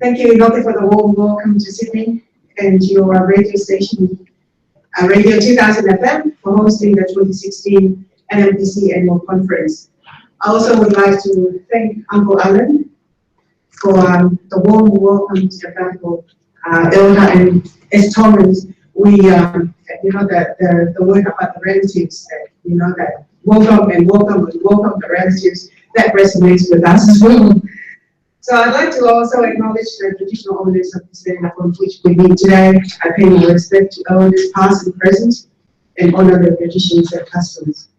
Thank you, Novotel, for the warm welcome to Sydney and your radio station, Radio 2000 FM, for hosting the 2016 NEMBC Annual Conference. I also would like to thank Uncle Alan for the warm welcome to the Uncle Elder and as Thomas. We, the word about the relatives, that welcome and welcome and welcome the relatives, that resonates with us as well. So I'd like to also acknowledge the traditional owners of this land upon which we meet today. I pay my respect to elders past and present and honor their traditions and customs.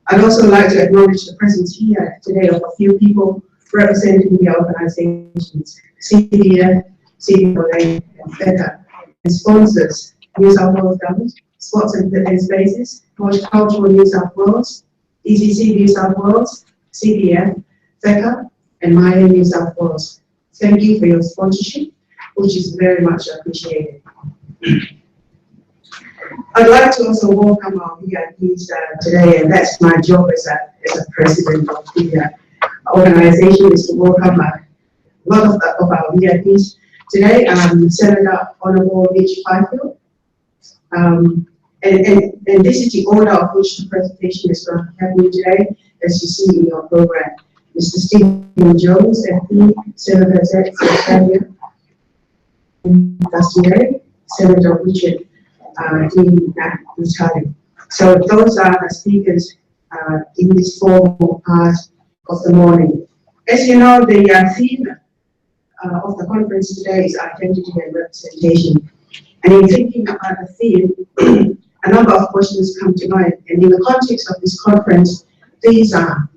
I'd also like to acknowledge the presence here today of a few people representing the organizations, CDF, CDOA, and FETA, and sponsors, New South Wales Government, Sports and Fitness Spaces, Cultural New South Wales, ECC New South Wales, CDF, FETA, and Maya New South Wales. Thank you for your sponsorship, which is very much appreciated. I'd like to also welcome our VIPs today, and that's my job as a president of the organization, is to welcome a lot of our VIPs today. Senator Honourable Mitch Fifield, and this is the order of which the presentation is going to happen today, as you see in your program. Mr. Stephen Jones, MP, Senator Zed Australia, Dusty Senator Richard Natali. So those are the speakers in this formal part of the morning. As you know, the theme of the conference today is identity and representation. And in thinking about the theme, a number of questions come to mind. And in the context of this conference, these are: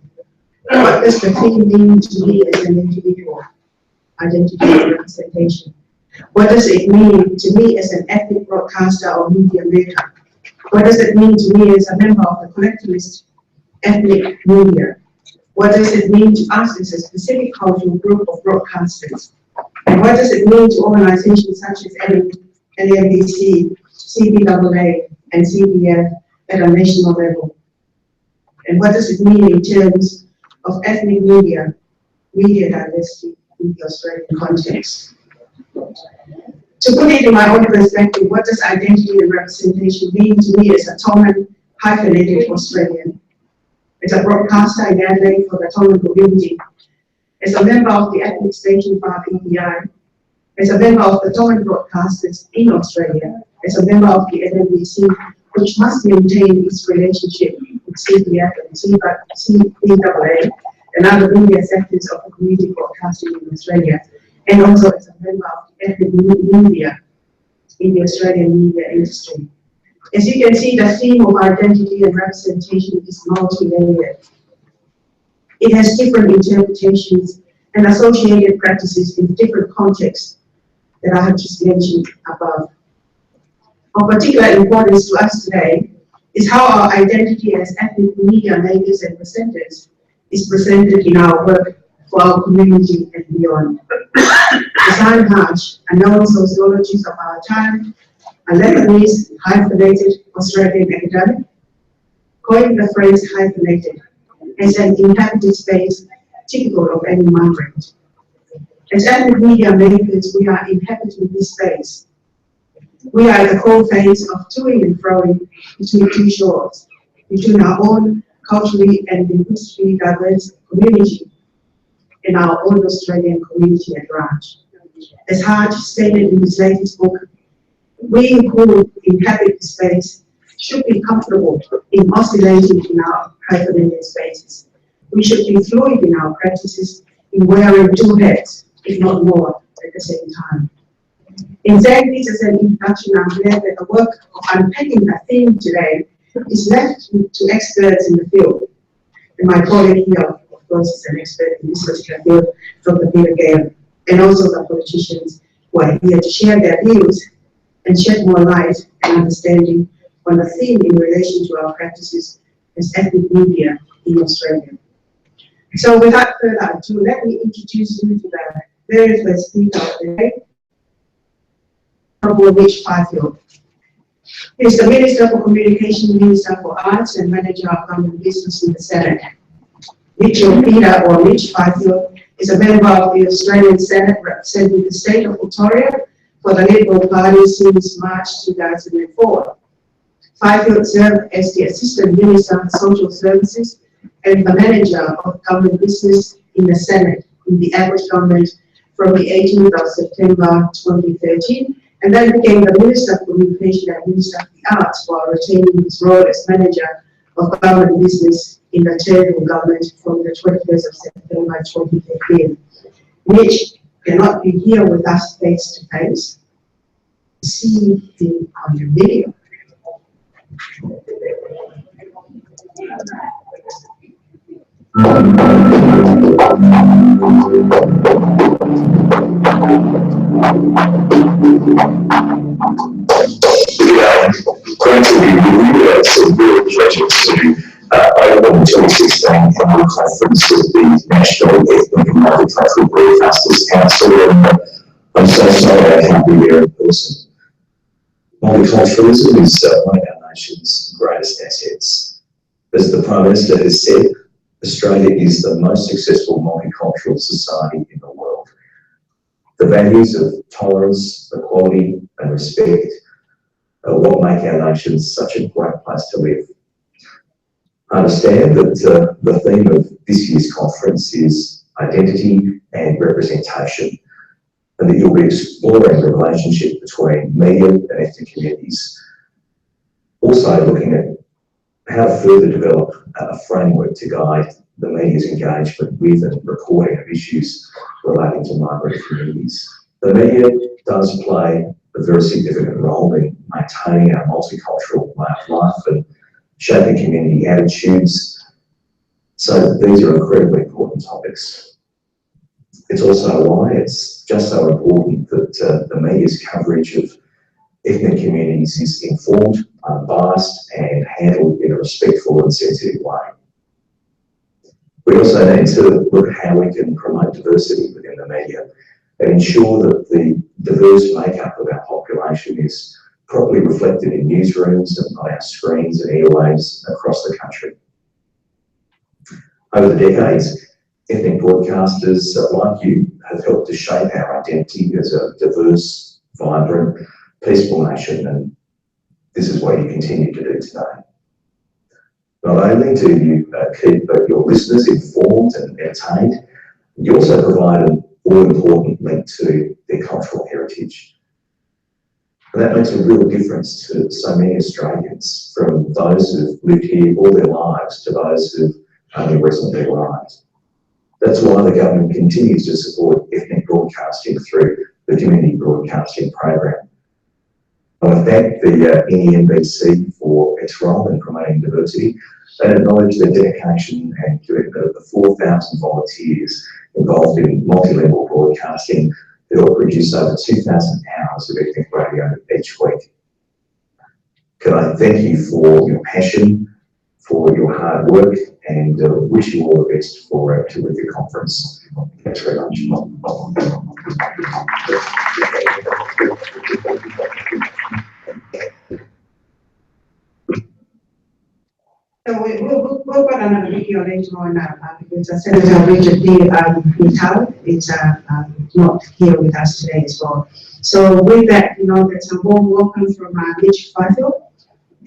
what does the theme mean to me as an individual? Identity and representation. What does it mean to me as an ethnic broadcaster or media maker? What does it mean to me as a member of the collectivist ethnic media? What does it mean to us as a specific cultural group of broadcasters? And what does it mean to organizations such as NEMBC, CBAA, and CBF at a national level? And what does it mean in terms of ethnic media diversity in the Australian context? To put it in my own perspective, what does identity and representation mean to me as a Tongan hyphenated Australian, as a broadcaster in Adelaide for the Tongan community, as a member of the ethnic station bar EBI, as a member of the Tongan broadcasters in Australia, as a member of the NEMBC, which must maintain its relationship with CBF and CBAA and other media sectors of the community broadcasting in Australia, and also as a member of the ethnic media in the Australian media industry. As you can see, the theme of identity and representation is multi-layered. It has different interpretations and associated practices in different contexts that I have just mentioned above. Of particular importance to us today is how our identity as ethnic media makers and presenters is presented in our work for our community and beyond. Hassan Haj, a known sociologist of our time, a Lebanese hyphenated Australian academic, coined the phrase hyphenated as an inhabited space typical of any migrant. As ethnic media makers, we are inhabiting this space. We are at the core phase of toing and froing between two shores, between our own culturally and linguistically diverse community and our own Australian community at large. As Hart stated in his latest book, we who inhabit the space should be comfortable in oscillating in our hyphenated spaces. We should be fluid in our practices in wearing two hats, if not more, at the same time. In saying this as an introduction, I'm glad that the work of unpacking the theme today is left to experts in the field. And my colleague here, of course, is an expert in this particular field, Dr. Peter Gale, and also the politicians who are here to share their views and shed more light and understanding on the theme in relation to our practices as ethnic media in Australia. So without further ado, let me introduce you to the very first speaker of the day, Honourable Mitch Fifield. He is the Minister for Communication, Minister for Arts, and Manager of Government Business in the Senate. Mitchell Peter, or Mitch Fifield, is a member of the Australian Senate representing the state of Victoria for the Liberal Party since March 2004. Fifield served as the Assistant Minister for Social Services and the Manager of Government Business in the Senate in the Abbott government from the 18th of September 2013, and then became the Minister for Communication and Minister of the Arts while retaining his role as Manager of Government Business in the Territorial Government from the 21st of September 2015, which cannot be here with us face to face. See him on the video. It's a real pleasure to open the 2016 annual conference of the National Ethnic and Multicultural Broadcasters Council, and I'm so sorry I can't be there in person. Multiculturalism is one of our nation's greatest assets. As the Prime Minister has said, Australia is the most successful multicultural society in the world. The values of tolerance, equality and respect are what make our nation such a great place to live. I understand that the theme of this year's conference is identity and representation, and that you'll be exploring the relationship between media and ethnic communities. Also looking at how to further develop a framework to guide the media's engagement with and reporting of issues relating to migrant communities. The media does play a very significant role in maintaining our multicultural way of life and shaping community attitudes. So these are incredibly important topics. It's also why it's just so important that the media's coverage of ethnic communities is informed, unbiased and handled in a respectful and sensitive way. We also need to look at how we can promote diversity within the media and ensure that the diverse makeup of our population is properly reflected in newsrooms and on our screens and airwaves across the country. Over the decades, ethnic broadcasters like you have helped to shape our identity as a diverse, vibrant, peaceful nation, and this is what you continue to do today. Not only do you keep your listeners informed and entertained, you also provide an all-important link to their cultural heritage. And that makes a real difference to so many Australians, from those who've lived here all their lives to those who've only recently arrived. That's why the government continues to support ethnic broadcasting through the Community Broadcasting Program. I want to thank the NEMBC for its role in promoting diversity and acknowledge the dedication and commitment of the 4,000 volunteers involved in multilingual broadcasting who will produce over 2,000 hours of ethnic radio each week. Can I thank you for your passion, for your hard work, and wish you all the best for the conference. Thanks very much. So we'll put another video later on because Senator Richard D. Vital is not here with us today as well. So with that, that's a warm welcome from Mitch Fifield.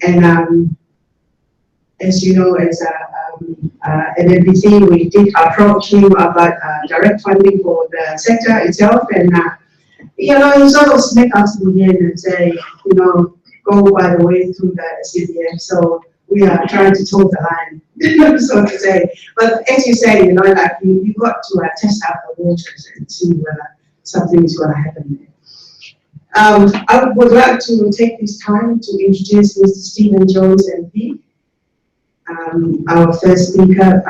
And as you know, as NEMBC, we did approach him about direct funding for the sector itself, and he sort of smacked us in the end and say, go by the way through the CDF. So we are trying to toe the line, so to say. But as you say, you've got to test out the waters and see whether something is going to happen there. I would like to take this time to introduce Mr. Stephen Jones MP, our first speaker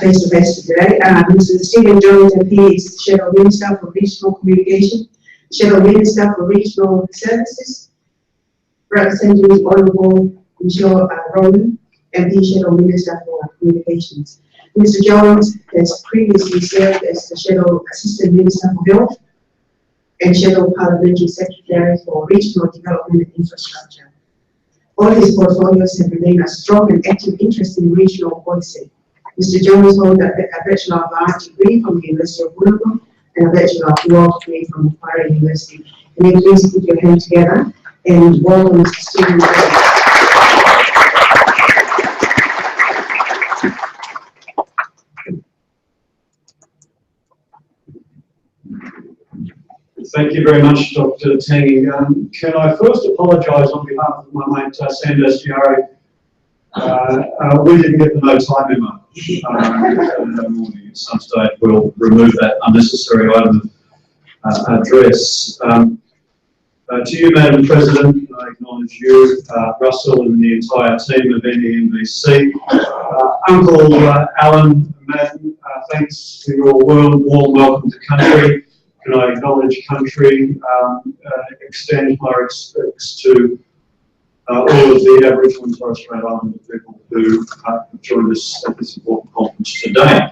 face-to-face today. Mr. Stephen Jones MP is the Shadow Minister for Regional Communication, Shadow Minister for Regional Services, representing the Honourable Michelle Roman, MP Shadow Minister for Communications. Mr. Jones has previously served as the Shadow Assistant Minister for Health and Shadow Parliamentary Secretary for Regional Development and Infrastructure. All his portfolios have remained a strong and active interest in regional policy. Mr. Jones holds a Bachelor of Arts degree from the University of Wollongong and a Bachelor of Law degree from Macquarie University. Can you please put your hands together and welcome Mr. Stephen Jones. Thank you very much, Dr. Tangi. Can I first apologise on behalf of my mate Sam Dastiari? We didn't get the no time memo that morning. At some stage we'll remove that unnecessary item of address. To you, Madam President, I acknowledge you, Russell, and the entire team of NEMBC. Uncle Alan, Madden, thanks for your warm welcome to country. Can I acknowledge country, extend my respects to all of the Aboriginal and Torres Strait Islander people who have joined us at this important conference today.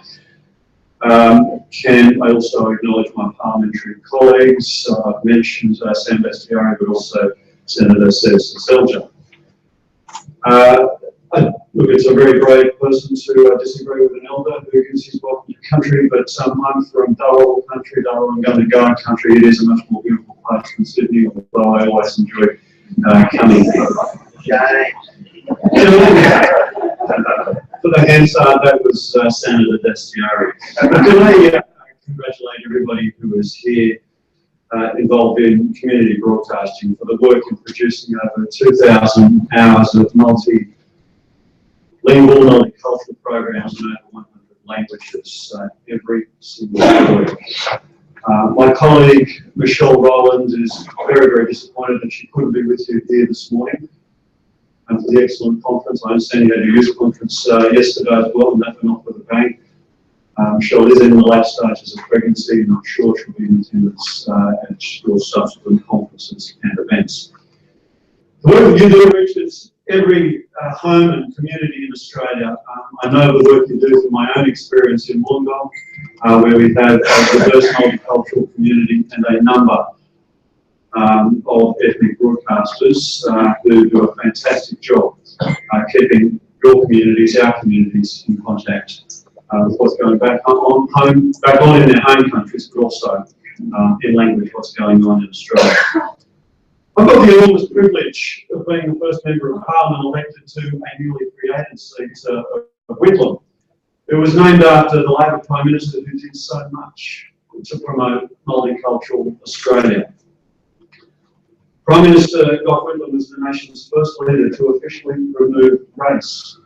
Can I also acknowledge my parliamentary colleagues? I've mentioned Sam Bastiari, but also Senator Citizen Selja. Look, it's a very brave person to disagree with an elder who gives his welcome to country, but I'm from Darwin country, Darwin and Gunnedah country. It is a much more beautiful place than Sydney, although I always enjoy coming here. For the Hansard, that was Senator Dastiari. Can I congratulate everybody who is here involved in community broadcasting for the work in producing over 2,000 hours of multilingual, multicultural programs in over 100 languages every single week. My colleague Michelle Rowland is very, very disappointed that she couldn't be with you here this morning for the excellent conference. I understand you had a youth conference yesterday as well, and that went off with a bang. Michelle is in the late stages of pregnancy, and I'm sure she'll be in attendance at your subsequent conferences and events. The work you do reaches every home and community in Australia. I know the work you do from my own experience in Wollongong, where we have a diverse multicultural community and a number of ethnic broadcasters who do a fantastic job keeping your communities, our communities, in contact with what's going back on in their home countries, but also in language what's going on in Australia. I've got the enormous privilege of being the first member of Parliament elected to a newly created seat of Whitlam. It was named after the Labor Prime Minister who did so much to promote multicultural Australia. Prime Minister Whitlam was the nation's first leader to officially remove race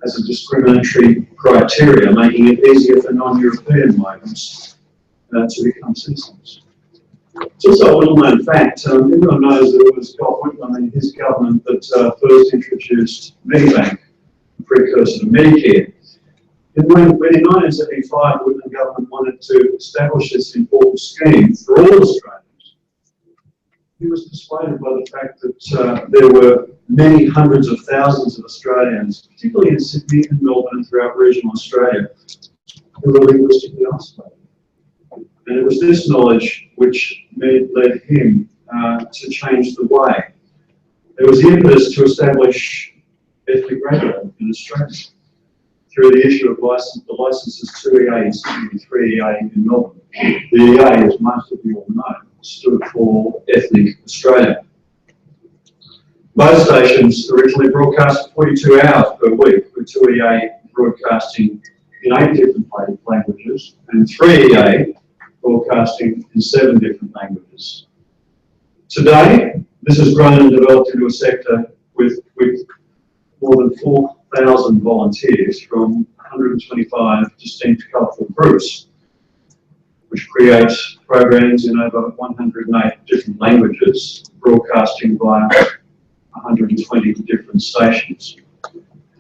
as a discriminatory criteria, making it easier for non-European migrants to become citizens. It's also a little-known fact. Everyone knows that it was Whitlam and his government that first introduced Medibank, the precursor to Medicare. When in 1975, the Whitlam government wanted to establish this important scheme for all Australians, he was persuaded by the fact that there were many hundreds of thousands of Australians, particularly in Sydney and Melbourne and throughout regional Australia, who were linguistically isolated. And it was this knowledge which led him to change the way. There was the impetus to establish ethnic radio in Australia through the issue of the licences 2EA in Sydney and 3EA in Melbourne. The EA, as most of you all know, stood for Ethnic Australia. Both stations originally broadcast 42 hours per week, with 2EA broadcasting in 8 different languages and 3EA broadcasting in 7 different languages. Today, this has grown and developed into a sector with more than 4,000 volunteers from 125 distinct cultural groups, which creates programs in over 108 different languages, broadcasting via 120 different stations.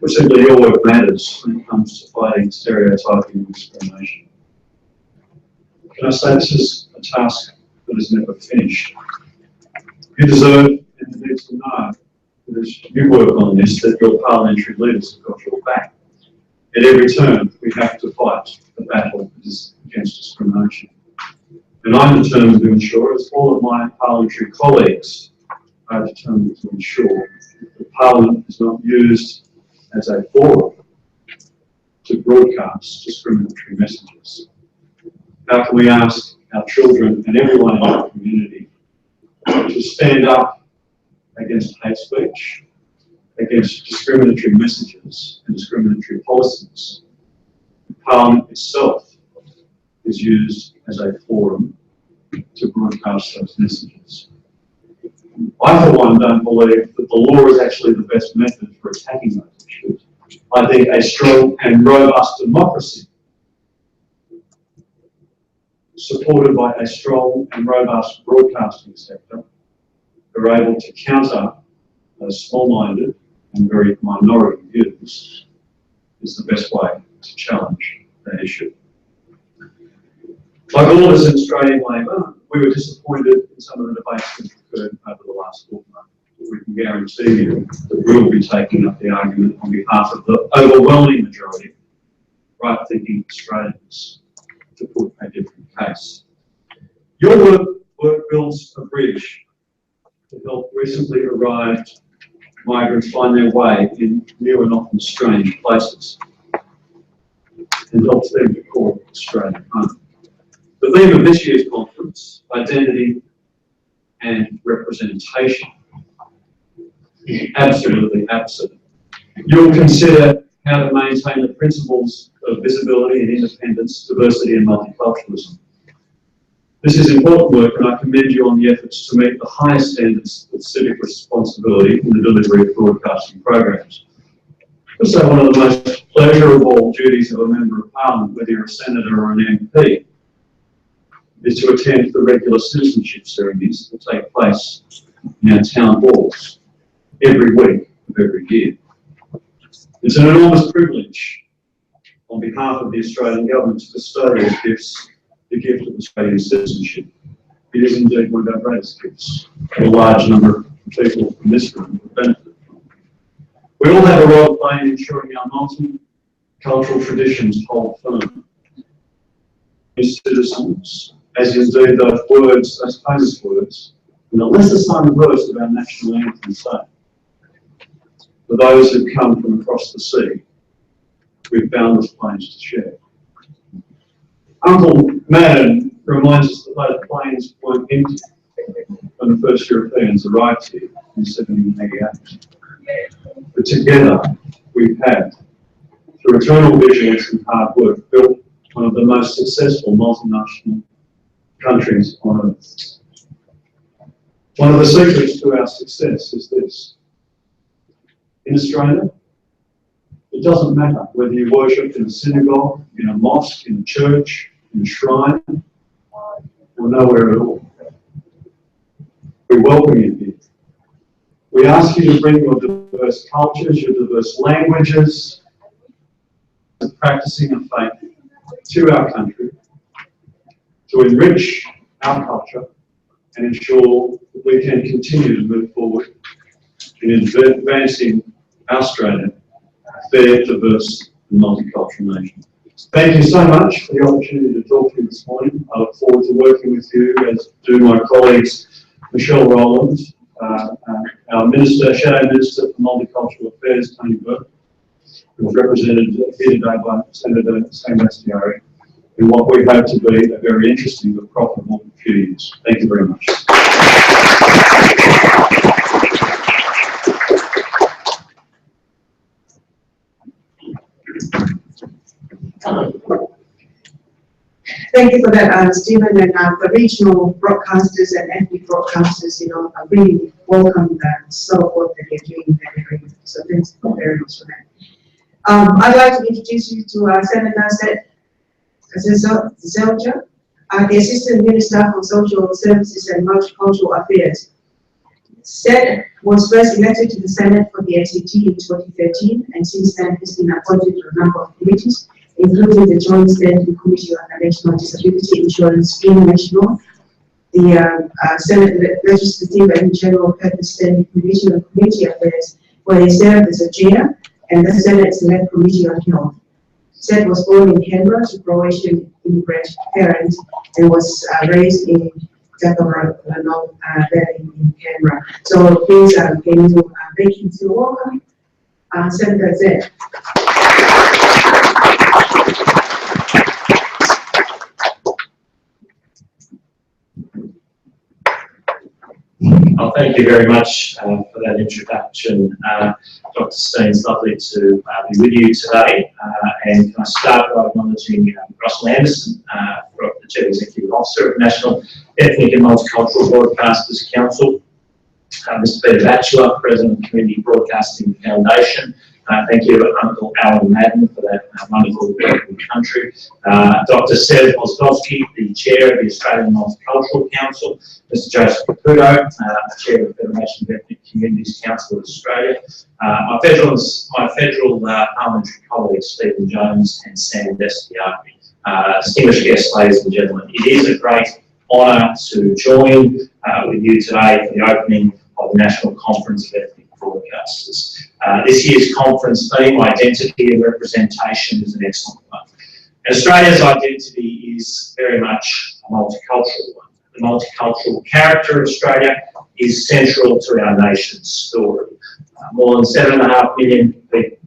Well, simply your work matters when it comes to fighting stereotyping and discrimination. Can I say this is a task that is never finished? You deserve and need to know that as you work on this, that your parliamentary leaders have got your back. At every turn, we have to fight the battle against discrimination. And I'm determined to ensure, as all of my parliamentary colleagues are determined to ensure, that Parliament is not used as a forum to broadcast discriminatory messages? How can we ask our children and everyone in our community to stand up against hate speech, against discriminatory messages and discriminatory policies? Parliament itself is used as a forum to broadcast those messages. I, for one, don't believe that the law is actually the best method for attacking those issues. I think a strong and robust democracy, supported by a strong and robust broadcasting sector, are able to counter those small-minded and very minority views, is the best way to challenge that issue. Like all of us in Australian Labor, we were disappointed in some of the debates that occurred over the last fortnight. We can guarantee you that we'll be taking up the argument on behalf of the overwhelming majority, right-thinking Australians, to put a different case. Your work builds a bridge to help recently arrived migrants find their way in new and often strange places, and helps them to call Australia home. The theme of this year's conference, identity and representation, is absolutely absent. You'll consider how to maintain the principles of visibility and independence, diversity and multiculturalism. This is important work, and I commend you on the efforts to meet the highest standards of civic responsibility in the delivery of broadcasting programs. Also, one of the most pleasurable duties of a Member of Parliament, whether you're a Senator or an MP, is to attend the regular citizenship ceremonies that take place in our town halls every week of every year. It's an enormous privilege on behalf of the Australian Government to bestow these gifts, the gift of Australian citizenship. It is indeed one of our greatest gifts that a large number of people in this room will benefit from. We all have a role to play in ensuring our multicultural traditions hold firm. As citizens, as indeed those words, those famous words, in the lesser sung verse of our national anthem say, for those who come from across the sea, we've boundless plains to share. Uncle Madden reminds us that those plains weren't empty when the first Europeans arrived here in 1788. But together we have, through eternal vigilance and hard work, built one of the most successful multinational countries on earth. One of the secrets to our success is this. In Australia, it doesn't matter whether you worship in a synagogue, in a mosque, in a church, in a shrine, or nowhere at all. We welcome you here. We ask you to bring your diverse cultures, your diverse languages, and practicing of faith to our country, to enrich our culture and ensure that we can continue to move forward in advancing Australia, a fair, diverse and multicultural nation. Thank you so much for the opportunity to talk to you this morning. I look forward to working with you, as do my colleagues Michelle Rowland, our Minister, Shadow Minister for Multicultural Affairs, Tony Burke, who is represented here today by Senator Sam Bastiari, in what we hope to be a very interesting but profitable few years. Thank you very much. Thank you for that, Stephen, and the regional broadcasters and ethnic broadcasters, really welcome the sort of work that you're doing there. So thanks very much for that. I'd like to introduce you to Senator Zelja, the Assistant Minister for Social Services and Multicultural Affairs. Seth was first elected to the Senate for the ACT in 2013, and since then has been appointed to a number of committees, including the Joint Standing Committee on the National Disability Insurance Scheme National, the Senate Legislative and General Purpose Standing Committee on Community Affairs, where he served as a chair, and the Senate Select Committee on Health. Seth was born in Canberra to Croatian immigrant parents and was raised in Jakarta, in Canberra. So please, can you make him feel welcome? Senator Zed. Well, thank you very much for that introduction, Dr. Steen. It's lovely to be with you today. And can I start by acknowledging Russell Anderson, the Chief Executive Officer of National Ethnic and Multicultural Broadcasters Council, Mr. Peter Batchelor, President of Community Broadcasting Foundation. Thank you, Uncle Alan Madden, for that wonderful work in the country. Dr. Seb Osdowski, the Chair of the Australian Multicultural Council. Mr. Joseph Caputo, Chair of the Federation of Ethnic Communities Council of Australia. My federal parliamentary colleagues, Stephen Jones and Sam Destiardi. Distinguished guests, ladies and gentlemen, it is a great honour to join with you today for the opening of the National Conference of Ethnic Broadcasters. This year's conference theme, Identity and Representation, is an excellent one. And Australia's identity is very much a multicultural one. The multicultural character of Australia is central to our nation's story. More than 7.5 million people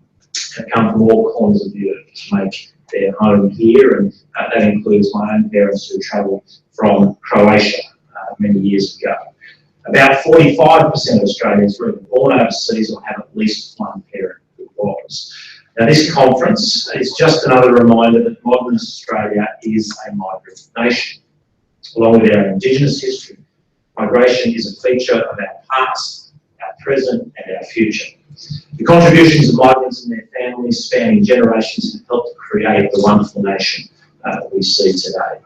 have come from all corners of the earth to make their home here, and that includes my own parents who travelled from Croatia many years ago. About 45% of Australians were born overseas or have at least one parent who was. Now, this conference is just another reminder that modern Australia is a migrant nation. Along with our Indigenous history, migration is a feature of our past, our present and our future. The contributions of migrants and their families spanning generations have helped create the wonderful nation that we see today.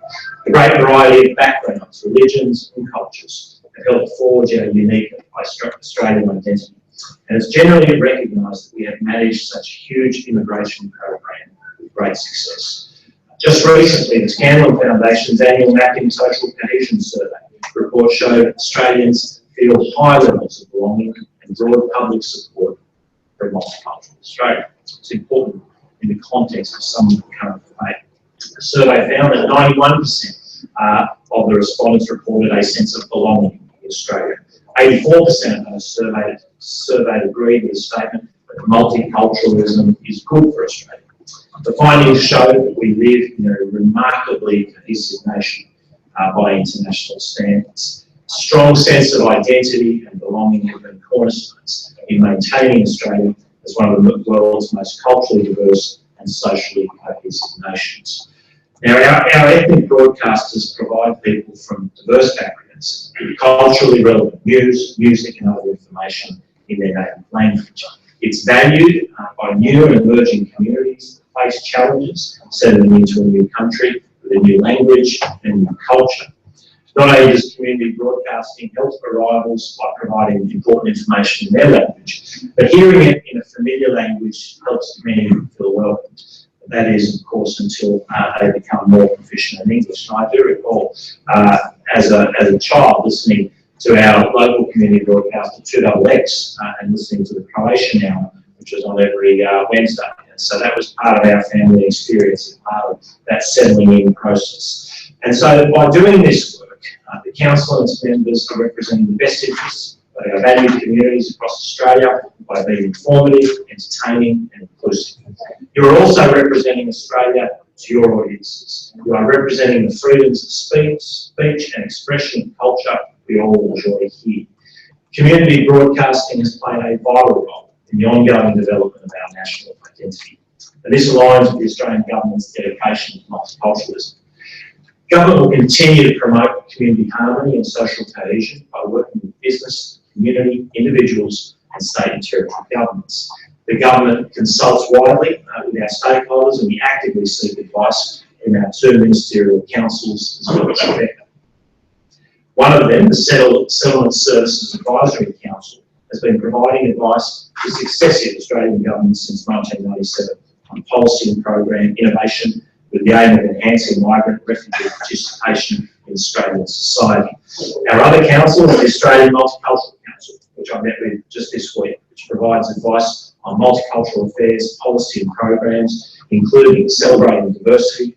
A great variety of backgrounds, religions and cultures have helped forge our unique Australian identity. And it's generally recognised that we have managed such a huge immigration program with great success. Just recently, the Scanlon Foundation's annual Mapping Social Cohesion Survey report showed Australians feel high levels of belonging and broad public support for multicultural Australia. It's important in the context of some of the current debate. The survey found that 91% of the respondents reported a sense of belonging in Australia. 84% of those surveyed agreed with the statement that multiculturalism is good for Australia. The findings show that we live in a remarkably cohesive nation by international standards. A strong sense of identity and belonging have been cornerstones in maintaining Australia as one of the world's most culturally diverse and socially cohesive nations. Now, our ethnic broadcasters provide people from diverse backgrounds culturally relevant news, music and other information in their native language. It's valued by new and emerging communities that face challenges settling into a new country with a new language and new culture. Not only does community broadcasting help arrivals by providing important information in their language, but hearing it in a familiar language helps many feel welcomed. That is, of course, until they become more proficient in English. And I do recall, as a child, listening to our local community broadcaster 2XX and listening to the Croatian Hour, which was on every Wednesday. And so that was part of our family experience and part of that settling in process. And so by doing this work, the Council and its members are representing the best interests of our valued communities across Australia by being informative, entertaining and inclusive. You are also representing Australia to your audiences. You are representing the freedoms of speech and expression of culture we all enjoy here. Community broadcasting has played a vital role in the ongoing development of our national identity. And this aligns with the Australian Government's dedication to multiculturalism. Government will continue to promote community harmony and social cohesion by working with business, community, individuals and state and territory governments. The government consults widely with our stakeholders and we actively seek advice in our two ministerial councils as well as Rebecca. One of them, the Settlement Services Advisory Council, has been providing advice to successive Australian governments since 1997 on policy and program innovation with the aim of enhancing migrant refugee participation in Australian society. Our other council is the Australian Multicultural Council, which I met with just this week, which provides advice on multicultural affairs, policy and programs, including celebrating diversity,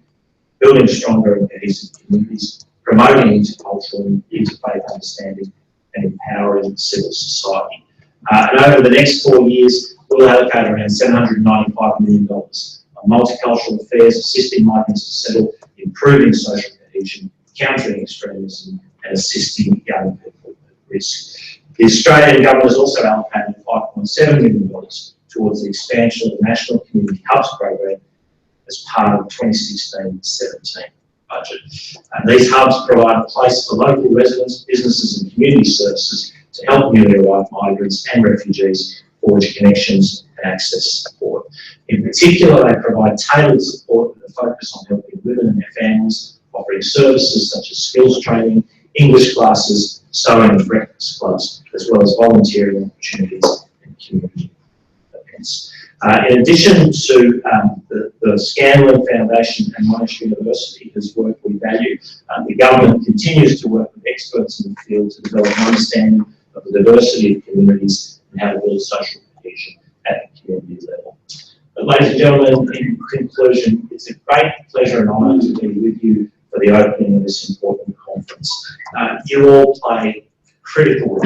building stronger and cohesive communities, promoting intercultural and interfaith understanding, and empowering civil society. And over the next 4 years, we'll allocate around $795 million of multicultural affairs, assisting migrants to settle, improving social cohesion, countering extremism, and assisting young people at risk. The Australian government has also allocated $5.7 million towards the expansion of the National Community Hubs program as part of the 2016-17 budget. And these hubs provide a place for local residents, businesses and community services to help newly arrived migrants and refugees forge connections and access support. In particular, they provide tailored support with a focus on helping women and their families, offering services such as skills training, English classes, sewing and breakfast clubs, as well as volunteering opportunities and community events. In addition to the Scanlon Foundation and Monash University, whose work we value, the government continues to work with experts in the field to develop an understanding of the diversity of communities and how to build social cohesion at the community level. But ladies and gentlemen, in conclusion, it's a great pleasure and honour to be with you for the opening of this important conference. You all play a critical role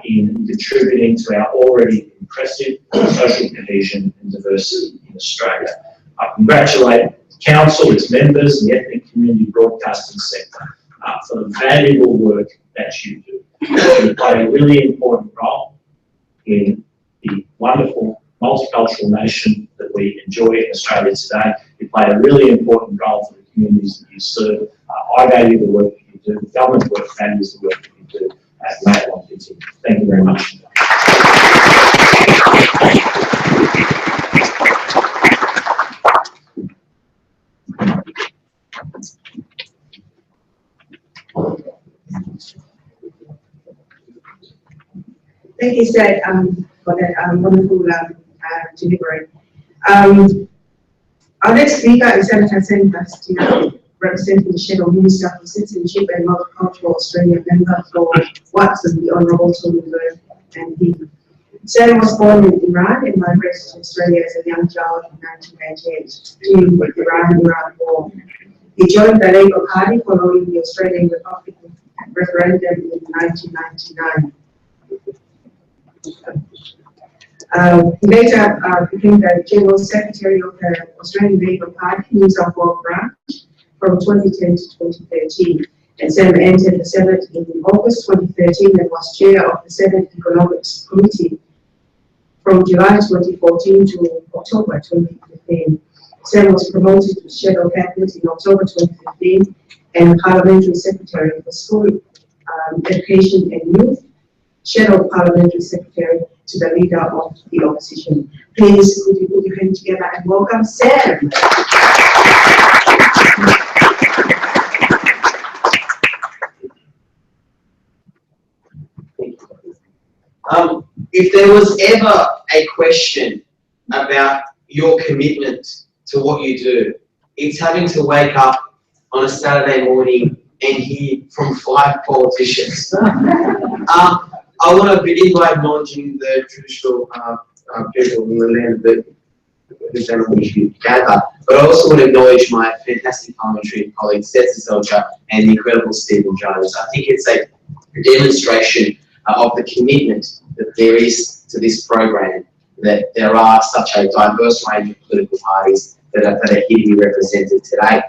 in contributing to our already impressive social cohesion and diversity in Australia. I congratulate the Council, its members, and the ethnic community broadcasting sector for the valuable work that you do. You play a really important role in the wonderful multicultural nation that we enjoy in Australia today. You play a really important role for the communities that you serve. I value the work that you do. The government work values the work that you do. May it long continue. Thank you very much. Thank you, Seth, for that wonderful delivery. Our next speaker is Senator Sam Bastille, representing the Shadow Minister for Citizenship and Multicultural Australia member for Watson, the Honourable Tony Bird and Dean. Sam was born in Iran and migrated to Australia as a young child in 1988 during the Iran-Iraq War. He joined the Labour Party following the Australian Republican referendum in 1999. He later became the General Secretary of the Australian Labour Party New South Wales branch from 2010 to 2013. And Sam entered the Senate in August 2013 and was chair of the Senate Economics Committee from July 2014 to October 2015. Sam was promoted to Shadow Cabinet in October 2015 and Parliamentary Secretary for School Education and Youth, Shadow Parliamentary Secretary to the Leader of the Opposition. Please, could you put your hands together and welcome Sam. If there was ever a question about your commitment to what you do, it's having to wake up on a Saturday morning and hear from 5 politicians. I want to begin by acknowledging the traditional people in the land that we gather, but I also want to acknowledge my fantastic parliamentary colleagues, Seth Zelja and the incredible Stephen Jones. I think it's a demonstration of the commitment that there is to this program, that there are such a diverse range of political parties that are here to be represented today.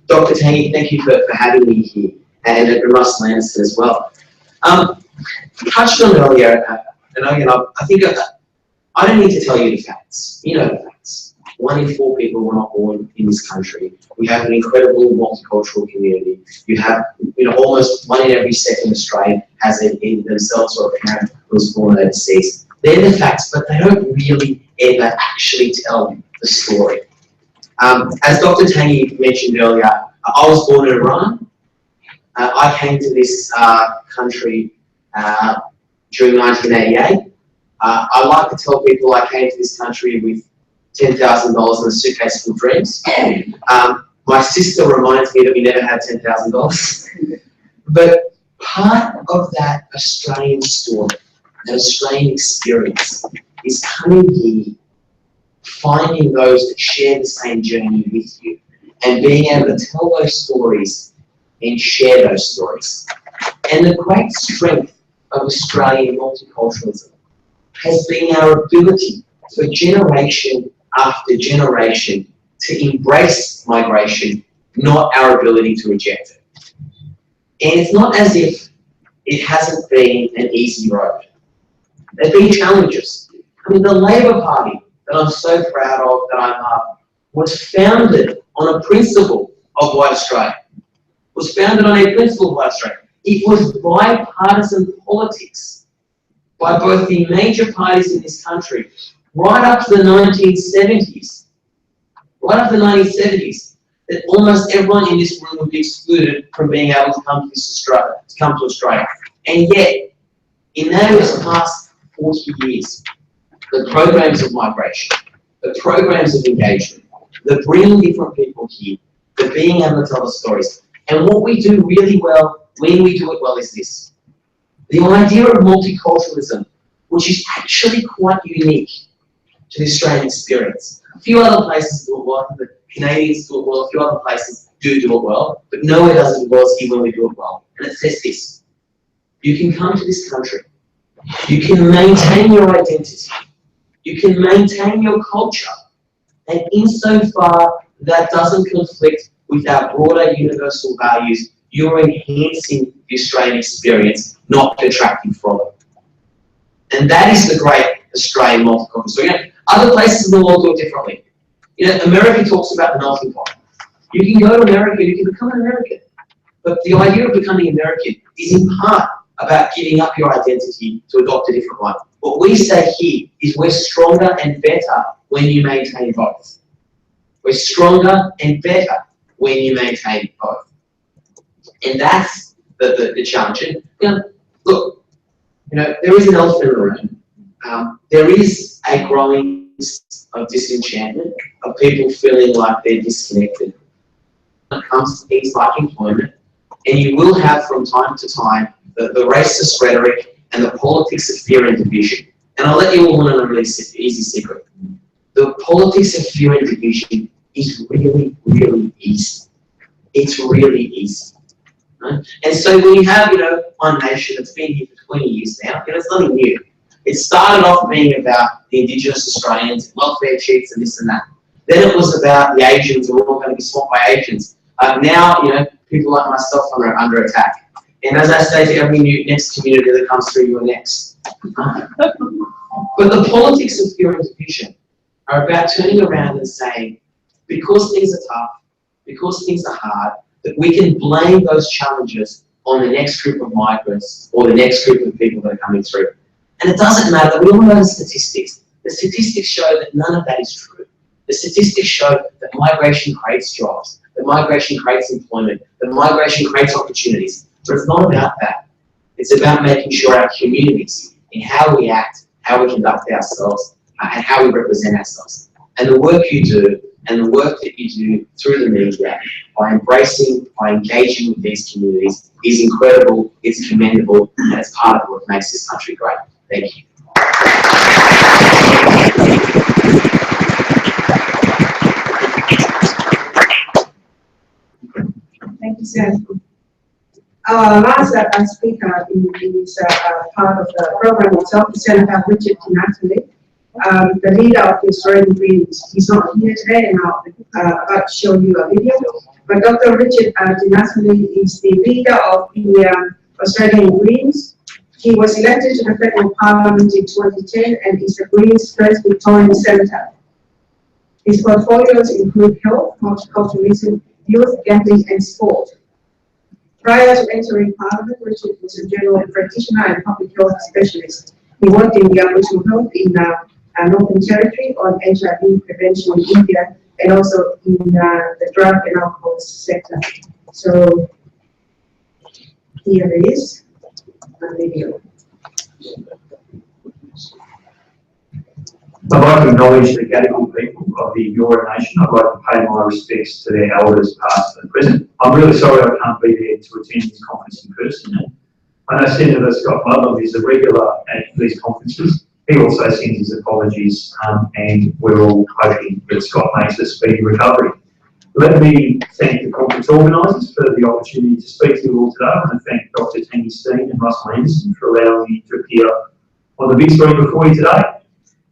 Dr. Tangi, thank you for having me here, and Russell Anderson as well. Touched on earlier, and again, I think I don't need to tell you the facts. You know the facts. 1 in 4 people were not born in this country. We have an incredible multicultural community. You have, almost 1 in every second Australian has either themselves or a parent who was born overseas. They're the facts, but they don't really ever actually tell the story. As Dr. Tangi mentioned earlier, I was born in Iran. I came to this country during 1988. I like to tell people I came to this country with $10,000 in a suitcase full of dreams. My sister reminds me that we never had $10,000. But part of that Australian story, that Australian experience, is coming here, finding those that share the same journey with you, and being able to tell those stories and share those stories. And the great strength of Australian multiculturalism has been our ability for generation after generation to embrace migration, not our ability to reject it. And it's not as if it hasn't been an easy road. There have been challenges. I mean, the Labor Party that I'm so proud of, that I'm part, was founded on a principle of white Australia. Was founded on a principle of white Australia. It was bipartisan politics by both the major parties in this country, right up to the 1970s. Right up to the 1970s, that almost everyone in this room would be excluded from being able to come to Australia. And yet, in those past 40 years, the programs of migration, the programs of engagement, the bringing different people here, the being able to tell the stories. And what we do really well, when we do it well, is this. The idea of multiculturalism, which is actually quite unique to the Australian experience. A few other places do it well, the Canadians do it well, a few other places do it well, but nowhere does it well as here when we do it well. And it says this: you can come to this country, you can maintain your identity, you can maintain your culture, and insofar that doesn't conflict with our broader universal values, you're enhancing the Australian experience, not detracting from it. And that is the great Australian multicultural story. Other places in the world do it differently. America talks about the melting pot. You can go to America, you can become an American. But the idea of becoming American is in part about giving up your identity to adopt a different one. What we say here is we're stronger and better when you maintain both. We're stronger and better when you maintain both. And that's the challenge. And, look, there is an elephant in the room. There is a growing of disenchantment, of people feeling like they're disconnected when it comes to things like employment. And you will have from time to time the racist rhetoric and the politics of fear and division. And I'll let you all know a really easy secret. The politics of fear and division is really, really easy. It's really easy. Right? And so when you have, one nation that's been here for 20 years now, it's nothing new. It started off being about the Indigenous Australians, welfare cheats and this and that. Then it was about the Asians, and we're all going to be swamped by Asians. Now, people like myself are under attack. And as I say to every next community that comes through, you're next. But the politics of fear and division are about turning around and saying, because things are tough, because things are hard, that we can blame those challenges on the next group of migrants or the next group of people that are coming through. And it doesn't matter. We all know the statistics. The statistics show that none of that is true. The statistics show that migration creates jobs, that migration creates employment, that migration creates opportunities. But it's not about that. It's about making sure our communities, in how we act, how we conduct ourselves, and how we represent ourselves. And the work you do, and the work that you do through the media, by embracing, by engaging with these communities, is incredible, it's commendable, and it's part of what makes this country great. Thank you. Thank you, Sam. Our last speaker in this part of the program itself is Senator Richard Dinatale, the leader of the Australian Greens. He's not here today, and I'll about to show you a video. But Dr. Richard Dinatale is the leader of the Australian Greens. He was elected to the Federal Parliament in 2010 and is the Greens' first Victorian senator. His portfolios include health, multiculturalism, youth, gambling, and sport. Prior to entering Parliament, Richard was a general practitioner and public health specialist. He worked in the Aboriginal health in Northern Territory on HIV prevention in India and also in the drug and alcohol sector. So here it is. Video. I'd like to acknowledge the Gadigal people of the Eora Nation. I'd like to pay my respects to their elders, past and present. I'm really sorry I can't be there to attend this conference in person. I know Senator Scott Ludlam is a regular at these conferences. He also sends his apologies, and we're all hoping that Scott makes a speedy recovery. Let me thank the conference organisers for the opportunity to speak to you all today. I want to thank Dr. Tandy Steen and Russell Anderson for allowing me to appear on the big screen before you today.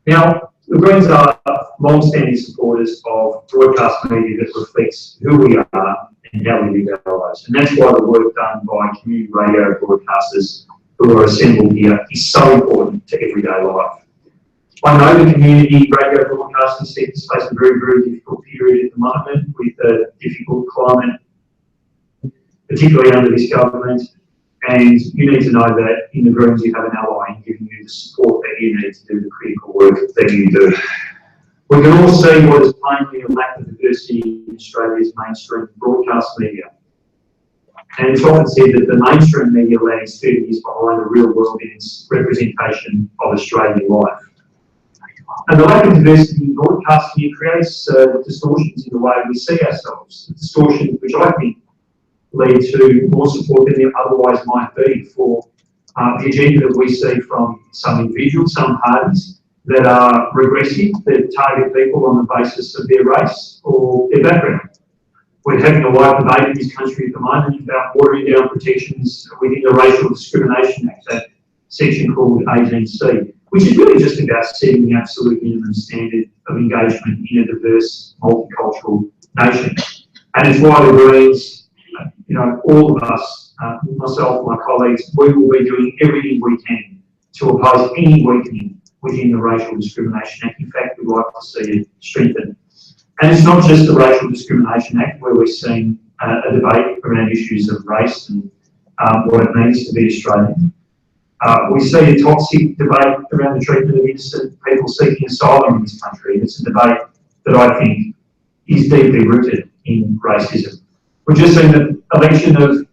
Now, the Greens are long-standing supporters of broadcast media that reflects who we are and how we live our lives. And that's why the work done by community radio broadcasters who are assembled here is so important to everyday life. I know the community radio broadcasting sector is facing a very, very difficult period at the moment with a difficult climate, particularly under this government. And you need to know that in the Greens you have an ally in giving you the support that you need to do the critical work that you do. We can all see what is plainly a lack of diversity in Australia's mainstream broadcast media. And it's often said that the mainstream media lags 30 years behind the real world in its representation of Australian life. And the lack of diversity in broadcasting creates distortions in the way we see ourselves, distortions which I think lead to more support than there otherwise might be for the agenda that we see from some individuals, some parties that are regressive, that target people on the basis of their race or their background. We're having a live debate in this country at the moment about watering down protections within the Racial Discrimination Act, that section called 18C, which is really just about setting the absolute minimum standard of engagement in a diverse, multicultural nation. And it's why the Greens, all of us, myself, my colleagues, we will be doing everything we can to oppose any weakening within the Racial Discrimination Act. In fact, we'd like to see it strengthened. And it's not just the Racial Discrimination Act where we're seeing a debate around issues of race and what it means to be Australian. We see a toxic debate around the treatment of innocent people seeking asylum in this country. It's a debate that I think is deeply rooted in racism. We've just seen the election of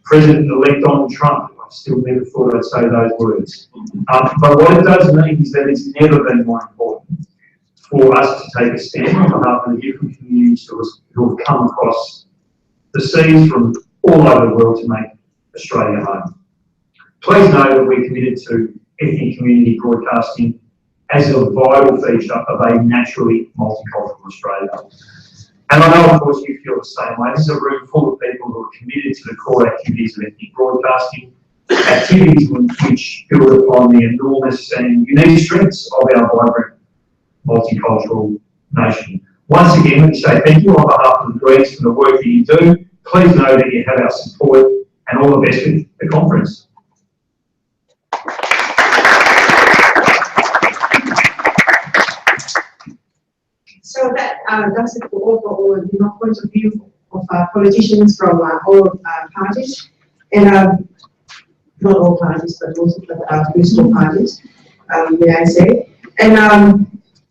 President-elect Donald Trump. I still never thought I'd say those words. But what it does mean is that it's never been more important for us to take a stand on behalf of the different communities who have come across the seas from all over the world to make Australia home. Please know that we're committed to ethnic community broadcasting as a vital feature of a naturally multicultural Australia. And I know, of course, you feel the same way. This is a room full of people who are committed to the core activities of ethnic broadcasting, activities which build upon the enormous and unique strengths of our vibrant multicultural nation. Once again, let me say thank you on behalf of the Greens for the work that you do. Please know that you have our support and all the best with the conference. So that's it for overall point of view of politicians from all parties, and not all parties, but most of the political parties, may I say. And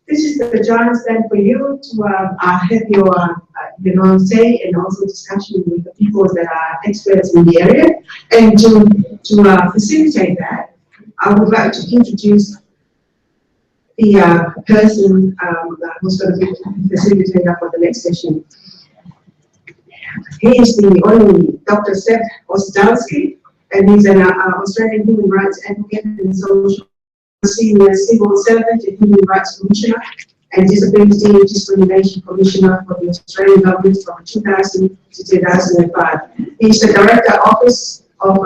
this is the chance then for you to have your say and also discussion with the people that are experts in the area. And to facilitate that, I would like to introduce the person who's going to be facilitator for the next session. He is the only Dr. Seth Ozdowski, and he's an Australian human rights advocate and social senior civil servant and human rights commissioner and disability discrimination commissioner for the Australian government from 2000 to 2005. He's the director office of